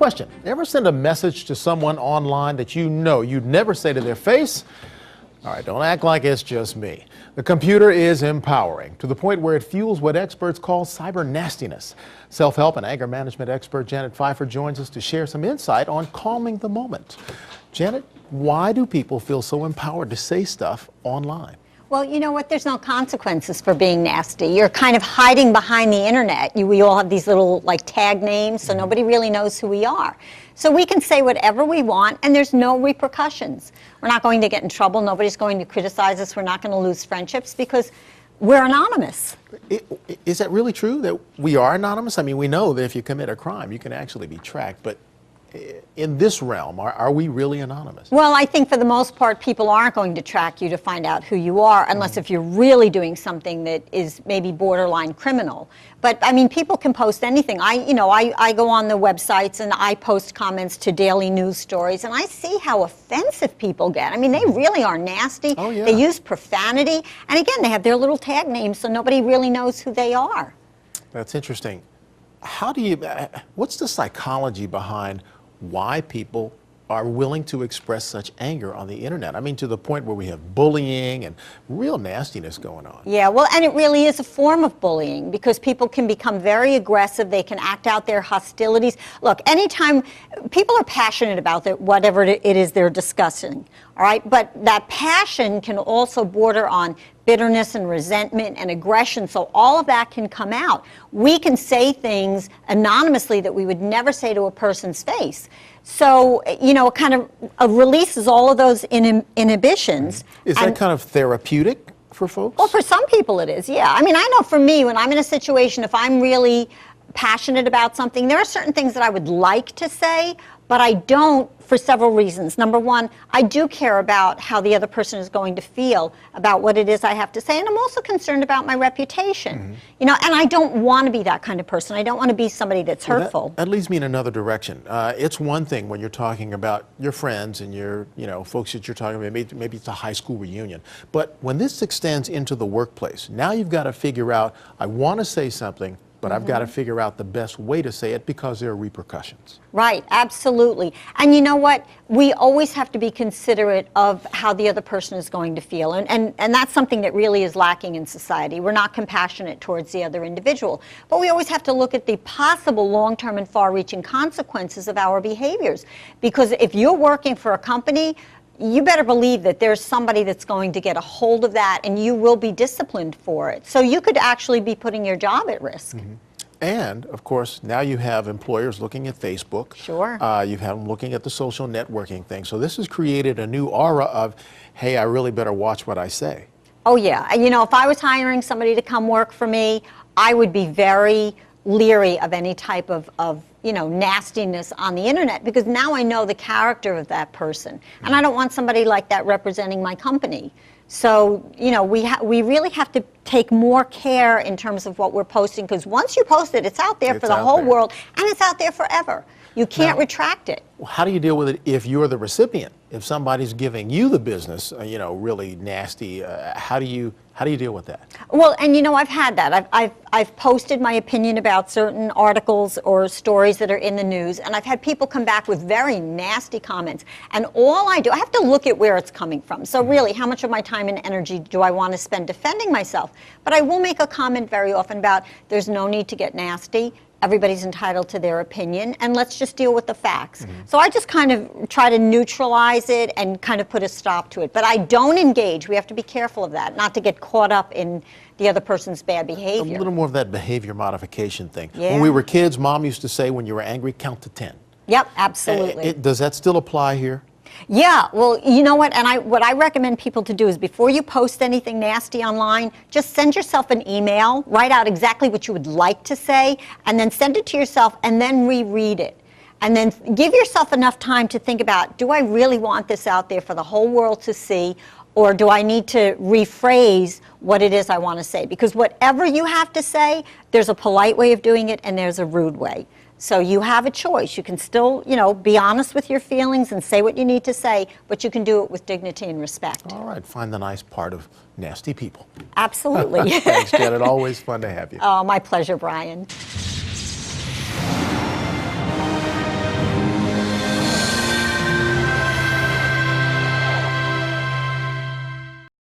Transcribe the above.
Question, ever send a message to someone online that you know you'd never say to their face? All right, don't act like it's just me. The computer is empowering to the point where it fuels what experts call cyber nastiness. Self-help and anger management expert Janet Pfeiffer joins us to share some insight on calming the moment. Janet, why do people feel so empowered to say stuff online? Well, you know what? There's no consequences for being nasty. You're kind of hiding behind the internet. We all have these little tag names, so nobody really knows who we are. So we can say whatever we want, and there's no repercussions. We're not going to get in trouble. Nobody's going to criticize us. We're not going to lose friendships because we're anonymous. Is that really true, that we are anonymous? I mean, we know that if you commit a crime, you can actually be tracked, but in this realm, are we really anonymous? Well, I think for the most part, people aren't going to track you to find out who you are, unless if you're really doing something that is maybe borderline criminal. But I mean, people can post anything. I go on the websites and I post comments to daily news stories, and I see how offensive people get. I mean, they really are nasty. Oh, yeah. They use profanity, and again, they have their little tag names, so nobody really knows who they are. That's interesting. What's the psychology behind why people are willing to express such anger on the internet? I mean, to the point where we have bullying and real nastiness going on. Yeah, well, and it really is a form of bullying because people can become very aggressive. They can act out their hostilities. Look, anytime people are passionate about whatever it is they're discussing, all right? But that passion can also border on bitterness and resentment and aggression, so all of that can come out. We can say things anonymously that we would never say to a person's face. So, it kind of releases all of those inhibitions. Is that kind of therapeutic for folks? Well, for some people it is, yeah. I mean, I know for me, when I'm in a situation, if I'm really passionate about something, there are certain things that I would like to say, but I don't for several reasons. Number one, I do care about how the other person is going to feel about what it is I have to say, and I'm also concerned about my reputation. And I don't want to be that kind of person. I don't want to be somebody that's hurtful. That leads me in another direction. It's one thing when you're talking about your friends and your, folks that you're talking about, maybe it's a high school reunion, but when this extends into the workplace, now you've got to figure out, I want to say something, but I've got to figure out the best way to say it because there are repercussions. Right, absolutely. And you know what? We always have to be considerate of how the other person is going to feel. And that's something that really is lacking in society. We're not compassionate towards the other individual. But we always have to look at the possible long-term and far-reaching consequences of our behaviors. Because if you're working for a company, you better believe that there's somebody that's going to get a hold of that and you will be disciplined for it. So you could actually be putting your job at risk. And, of course, now you have employers looking at Facebook. Sure. You've had them looking at the social networking thing. So this has created a new aura of, hey, I really better watch what I say. Oh, yeah. If I was hiring somebody to come work for me, I would be very leery of any type of nastiness on the internet, because now I know the character of that person, and I don't want somebody like that representing my company. So, we really have to take more care in terms of what we're posting, because once you post it, it's out there for the whole world, and it's out there forever. You can't retract it. How do you deal with it if you're the recipient? If somebody's giving you the business, really nasty, how do you deal with that? Well, and I've had that. I've posted my opinion about certain articles or stories that are in the news, and I've had people come back with very nasty comments. And all I have to look at where it's coming from. So really, how much of my time and energy do I want to spend defending myself? But I will make a comment very often about there's no need to get nasty. Everybody's entitled to their opinion, and let's just deal with the facts. So I just kind of try to neutralize it and kind of put a stop to it. But I don't engage. We have to be careful of that, not to get caught up in the other person's bad behavior. A little more of that behavior modification thing. Yeah. When we were kids, Mom used to say, when you were angry, count to 10. Yep, absolutely. Does that still apply here? Yeah, well, you know what? And what I recommend people to do is before you post anything nasty online, just send yourself an email, write out exactly what you would like to say, and then send it to yourself and then reread it. And then give yourself enough time to think about, do I really want this out there for the whole world to see, or do I need to rephrase what it is I want to say? Because whatever you have to say, there's a polite way of doing it and there's a rude way. So you have a choice. You can still, be honest with your feelings and say what you need to say, but you can do it with dignity and respect. All right, find the nice part of nasty people. Absolutely. Thanks, Janet. Always fun to have you. Oh, my pleasure, Brian.